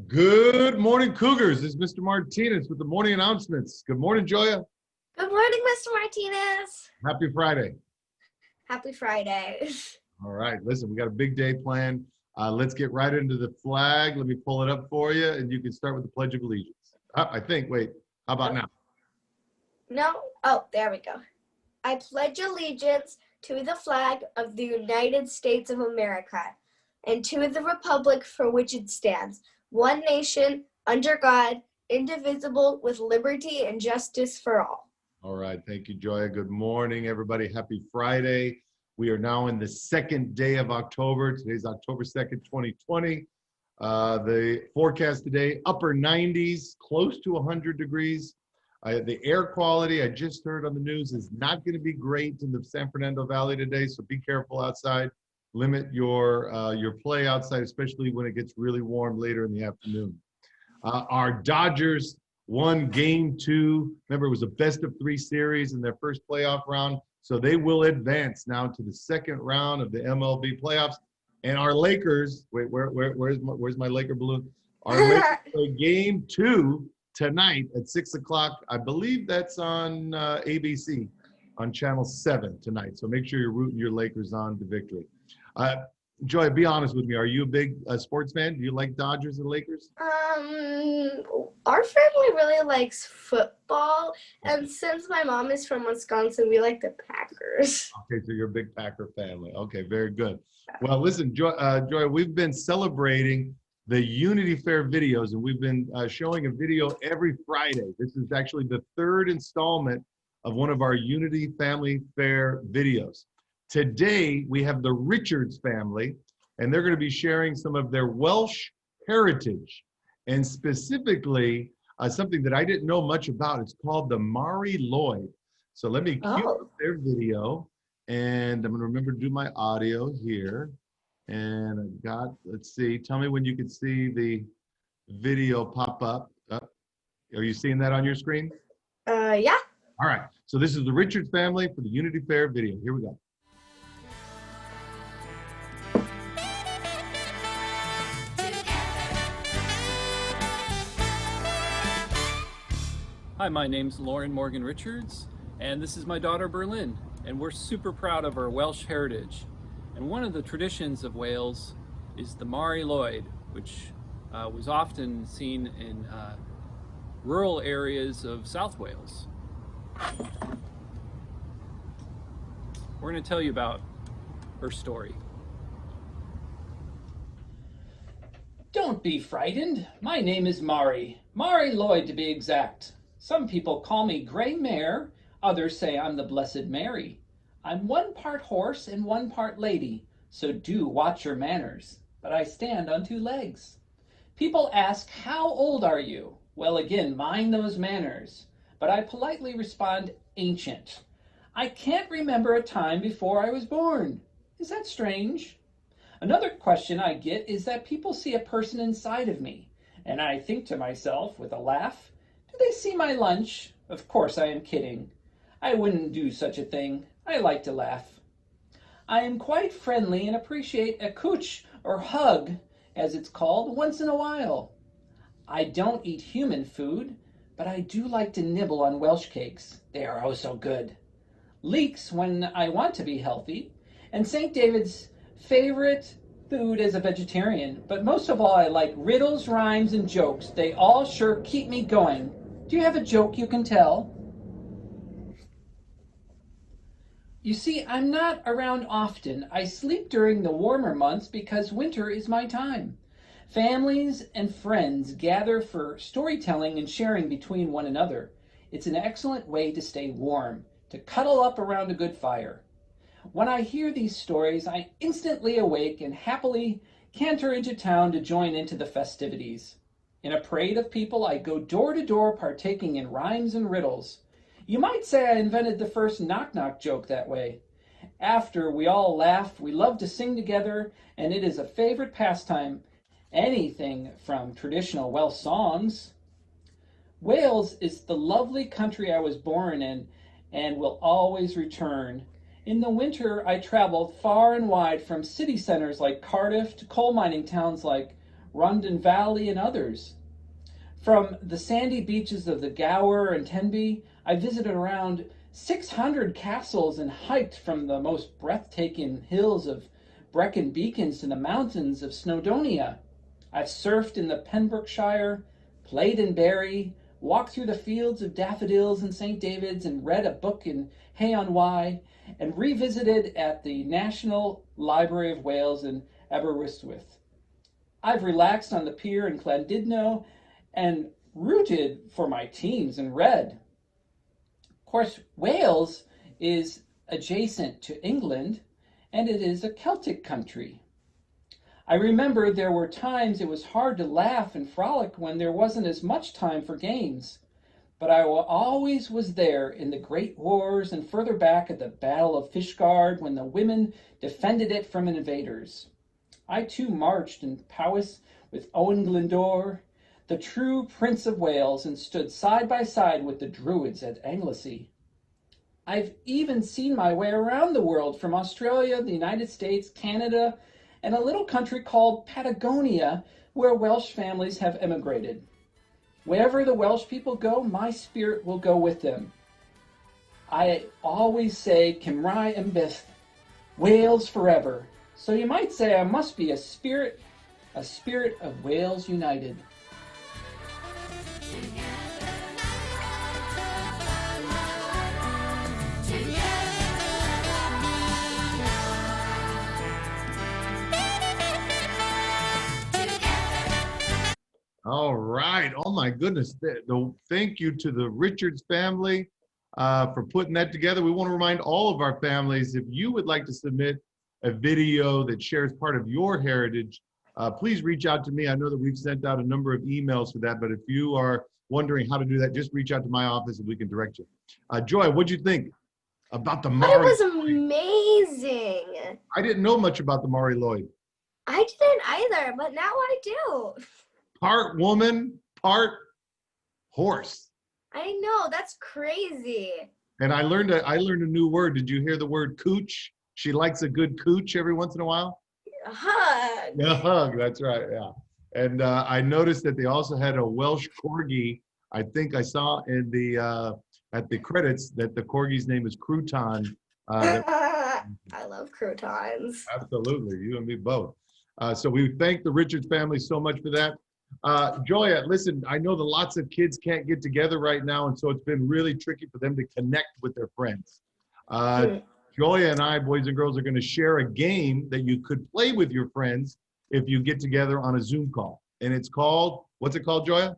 Good morning, Cougars. This is Mr. Martinez with the morning announcements. Good morning, Joya. Good morning, Mr. Martinez. Happy Friday. Happy Friday. All right, listen, we got a big day planned. Let's get right into the flag. Let me pull it up for you, and you can start with the Pledge of Allegiance. I think, wait, how about now? No? Oh, there we go. I pledge allegiance to the flag of the United States of America and to the republic for which it stands, one nation, under God, indivisible, with liberty and justice for all. All right, thank you, Joya. Good morning, everybody. Happy Friday. We are now in the second day of October. Today's October 2nd, 2020. The forecast today, upper 90s, close to 100 degrees. The air quality, I just heard on the news, is not going to be great in the San Fernando Valley today, so be careful outside. Limit your play outside, especially when it gets really warm later in the afternoon. Our Dodgers won game 2. Remember, it was a best-of-3 series in their first playoff round, so they will advance now to the second round of the MLB playoffs. And our Lakers, wait, where's my Laker balloon? Our Lakers play game 2 tonight at 6 o'clock. I believe that's on ABC on Channel 7 tonight. So make sure you're rooting your Lakers on to victory. Joy, be honest with me. Are you a big sports fan? Do you like Dodgers and Lakers? Our family really likes football, and since my mom is from Wisconsin, we like the Packers. Okay, so you're a big Packer family. Okay, very good. Well, listen, Joy, we've been celebrating the Unity Fair videos, and we've been showing a video every Friday. This is actually the third installment of one of our Unity Family Fair videos. Today, we have the Richards family, and they're going to be sharing some of their Welsh heritage, and specifically something that I didn't know much about. It's called the Mari Lwyd. So let me cue up their video, and I'm going to remember to do my audio here. And I've got, let's see, tell me when you can see the video pop up. Are you seeing that on your screen? Yeah. All right. So this is the Richards family for the Unity Fair video. Here we go. Hi, my name's Lauren Morgan Richards, and this is my daughter Berlin, and we're super proud of our Welsh heritage. And one of the traditions of Wales is the Mari Lwyd, which was often seen in rural areas of South Wales. We're going to tell you about her story. Don't be frightened. My name is Mari Lwyd to be exact. Some people call me Grey Mare, others say I'm the Blessed Mary. I'm one part horse and one part lady, so do watch your manners, but I stand on 2 legs. People ask, how old are you? Well, again, mind those manners, but I politely respond, ancient. I can't remember a time before I was born. Is that strange? Another question I get is that people see a person inside of me, and I think to myself with a laugh, do they see my lunch? Of course I am kidding. I wouldn't do such a thing. I like to laugh. I am quite friendly and appreciate a cooch or hug, as it's called, once in a while. I don't eat human food, but I do like to nibble on Welsh cakes. They are oh so good. Leeks when I want to be healthy, and St. David's favorite food as a vegetarian, but most of all I like riddles, rhymes, and jokes. They all sure keep me going. Do you have a joke you can tell? You see, I'm not around often. I sleep during the warmer months because winter is my time. Families and friends gather for storytelling and sharing between one another. It's an excellent way to stay warm, to cuddle up around a good fire. When I hear these stories, I instantly awake and happily canter into town to join into the festivities. In a parade of people, I go door to door partaking in rhymes and riddles. You might say I invented the first knock-knock joke that way. After we all laugh, we love to sing together, and it is a favorite pastime. Anything from traditional Welsh songs. Wales is the lovely country I was born in and will always return. In the winter, I traveled far and wide from city centers like Cardiff to coal mining towns like Rundon Valley, and others. From the sandy beaches of the Gower and Tenby, I visited around 600 castles and hiked from the most breathtaking hills of Brecon Beacons to the mountains of Snowdonia. I've surfed in the Pembrokeshire, played in Barry, walked through the fields of daffodils in St. David's, and read a book in Hay-on-Wye, and revisited at the National Library of Wales in Aberystwyth. I've relaxed on the pier in Llandudno and rooted for my teams and read. Of course, Wales is adjacent to England, and it is a Celtic country. I remember there were times it was hard to laugh and frolic when there wasn't as much time for games. But I always was there in the Great Wars and further back at the Battle of Fishguard when the women defended it from invaders. I too marched in Powys with Owen Glyndwr, the true Prince of Wales, and stood side by side with the Druids at Anglesey. I've even seen my way around the world, from Australia, the United States, Canada, and a little country called Patagonia, where Welsh families have emigrated. Wherever the Welsh people go, my spirit will go with them. I always say, Cymraeg yn byth, Wales forever. So you might say I must be a spirit of Wales united. All right. Oh my goodness. Thank you to the Richards family for putting that together. We want to remind all of our families, if you would like to submit a video that shares part of your heritage, please reach out to me. I know that we've sent out a number of emails for that, but if you are wondering how to do that, just reach out to my office and we can direct you. Joy, what'd you think about the Mari? It was amazing. I didn't know much about the Mari Lwyd. I didn't either, but now I do. Part woman, part horse. I know, that's crazy. And I learned a new word. Did you hear the word cooch? She likes a good cooch every once in a while. A hug. A hug, that's right, yeah. And I noticed that they also had a Welsh corgi. I think I saw in the at the credits that the corgi's name is Crouton. I love croutons. Absolutely, you and me both. So we thank the Richards family so much for that. Joya, listen, I know that lots of kids can't get together right now, and so it's been really tricky for them to connect with their friends. Joya and I, boys and girls, are going to share a game that you could play with your friends if you get together on a Zoom call. And it's called, what's it called, Joya?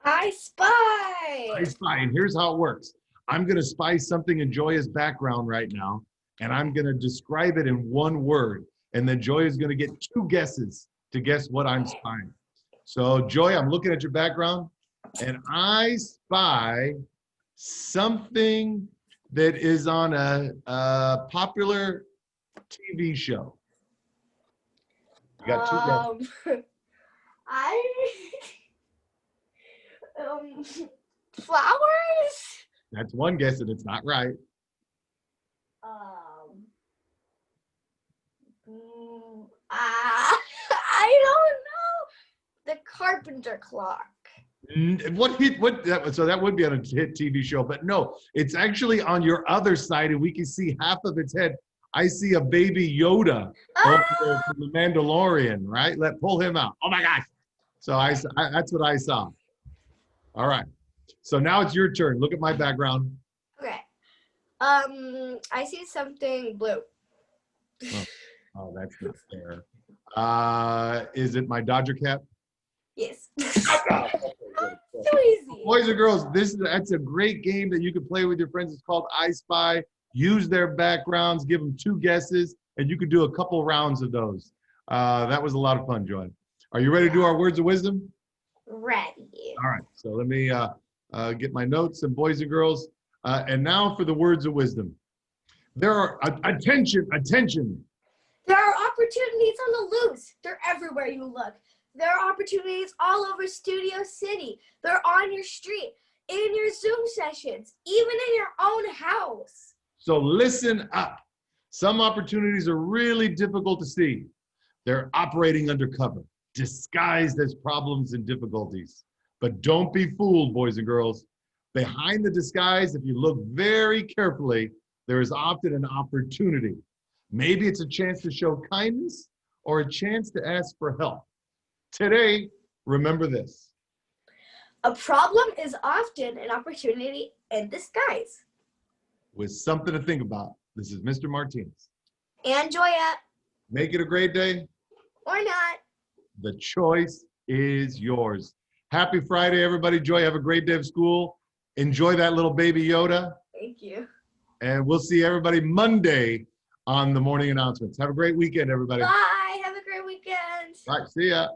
I Spy. I Spy. And here's how it works. I'm going to spy something in Joya's background right now, and I'm going to describe it in one word. And then Joya's going to get two guesses to guess what I'm spying. So, Joya, I'm looking at your background, and I spy something that is on a popular TV show. You got two guesses. Flowers? That's one guess, and it's not right. I don't know. The carpenter clock. So that would be on a hit TV show, but no, it's actually on your other side, and we can see half of its head. I see a baby Yoda over there from the Mandalorian, right? Pull him out. Oh my gosh. So that's what I saw. All right. So now it's your turn. Look at my background. Okay. I see something blue. Oh, that's not fair. Is it my Dodger cap? Yes. So easy. Boys and girls, that's a great game that you can play with your friends. It's called I Spy. Use their backgrounds, give them two guesses, and you could do a couple rounds of those. That was a lot of fun, Joy. Are you ready to do our words of wisdom? Ready. All right, so let me get my notes, and boys and girls. And now for the words of wisdom. There are, attention. There are opportunities on the loose. They're everywhere you look. There are opportunities all over Studio City. They're on your street, in your Zoom sessions, even in your own house. So listen up. Some opportunities are really difficult to see. They're operating undercover. disguised as problems and difficulties. But don't be fooled, boys and girls. Behind the disguise, if you look very carefully, there is often an opportunity. Maybe it's a chance to show kindness or a chance to ask for help. Today, remember this. A problem is often an opportunity in disguise. With something to think about, this is Mr. Martinez. And Joya, Make it a great day. or not. The choice is yours. Happy Friday, everybody. Joy, have a great day of school. Enjoy that little baby Yoda. Thank you. And we'll see everybody Monday on the morning announcements. Have a great weekend, everybody. Bye. Have a great weekend. Bye. See ya.